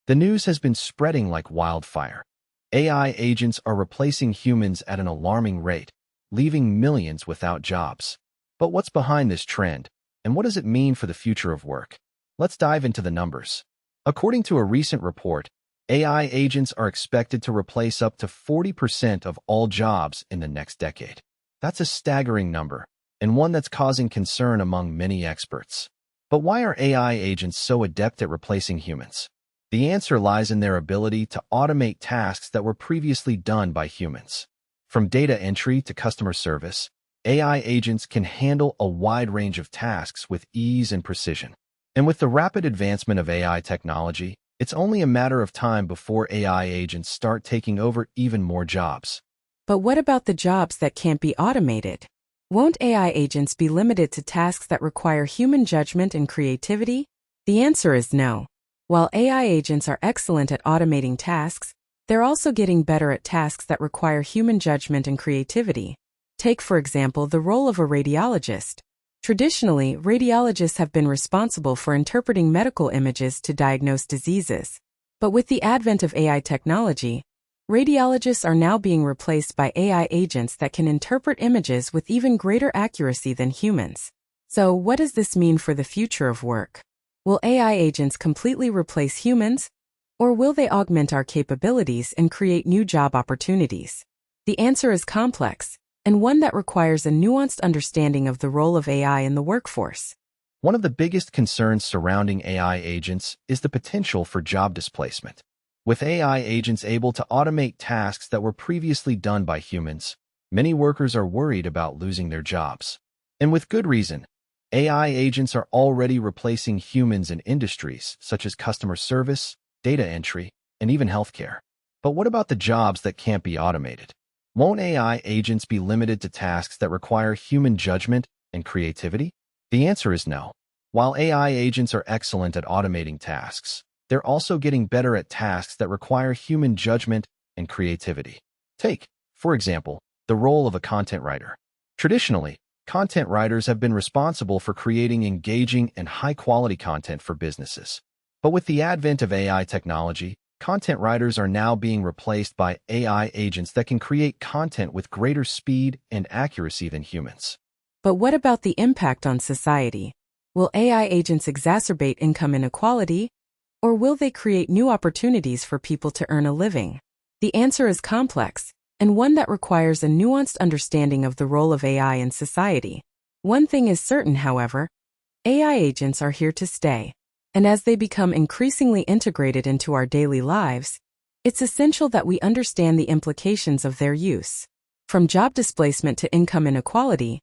The news has been spreading like wildfire. AI agents are replacing humans at an alarming rate, leaving millions without jobs. But what's behind this trend, and what does it mean for the future of work? Let's dive into the numbers. According to a recent report, AI agents are expected to replace up to 40% of all jobs in the next decade. That's a staggering number, and one that's causing concern among many experts. But why are AI agents so adept at replacing humans? The answer lies in their ability to automate tasks that were previously done by humans. From data entry to customer service, AI agents can handle a wide range of tasks with ease and precision. And with the rapid advancement of AI technology, it's only a matter of time before AI agents start taking over even more jobs. But what about the jobs that can't be automated? Won't AI agents be limited to tasks that require human judgment and creativity? The answer is no. While AI agents are excellent at automating tasks, they're also getting better at tasks that require human judgment and creativity. Take, for example, the role of a radiologist. Traditionally, radiologists have been responsible for interpreting medical images to diagnose diseases. But with the advent of AI technology, radiologists are now being replaced by AI agents that can interpret images with even greater accuracy than humans. So, what does this mean for the future of work? Will AI agents completely replace humans, or will they augment our capabilities and create new job opportunities? The answer is complex, and one that requires a nuanced understanding of the role of AI in the workforce. One of the biggest concerns surrounding AI agents is the potential for job displacement. With AI agents able to automate tasks that were previously done by humans, many workers are worried about losing their jobs. And with good reason. AI agents are already replacing humans in industries such as customer service, data entry, and even healthcare. But what about the jobs that can't be automated? Won't AI agents be limited to tasks that require human judgment and creativity? The answer is no. While AI agents are excellent at automating tasks, they're also getting better at tasks that require human judgment and creativity. Take, for example, the role of a content writer. Traditionally, content writers have been responsible for creating engaging and high-quality content for businesses. But with the advent of AI technology, content writers are now being replaced by AI agents that can create content with greater speed and accuracy than humans. But what about the impact on society? Will AI agents exacerbate income inequality, or will they create new opportunities for people to earn a living? The answer is complex, and one that requires a nuanced understanding of the role of AI in society. One thing is certain, however, AI agents are here to stay. And as they become increasingly integrated into our daily lives, it's essential that we understand the implications of their use. From job displacement to income inequality,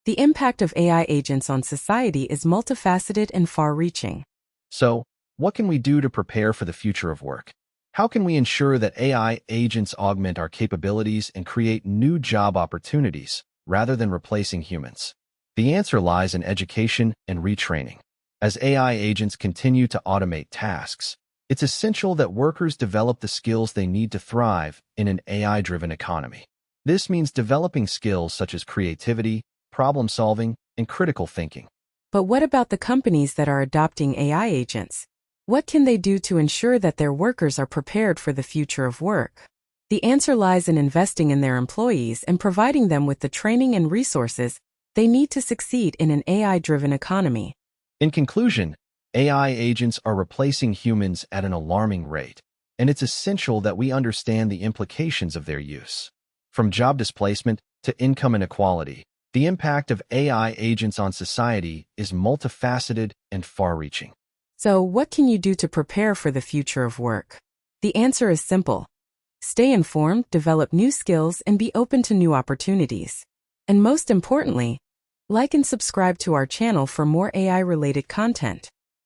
the impact of AI agents on society is multifaceted and far-reaching. So, what can we do to prepare for the future of work? How can we ensure that AI agents augment our capabilities and create new job opportunities rather than replacing humans? The answer lies in education and retraining. As AI agents continue to automate tasks, it's essential that workers develop the skills they need to thrive in an AI-driven economy. This means developing skills such as creativity, problem-solving, and critical thinking. But what about the companies that are adopting AI agents? What can they do to ensure that their workers are prepared for the future of work? The answer lies in investing in their employees and providing them with the training and resources they need to succeed in an AI-driven economy. In conclusion, AI agents are replacing humans at an alarming rate, and it's essential that we understand the implications of their use. From job displacement to income inequality, the impact of AI agents on society is multifaceted and far-reaching. So, what can you do to prepare for the future of work? The answer is simple. Stay informed, develop new skills, and be open to new opportunities. And most importantly, like and subscribe to our channel for more AI-related content.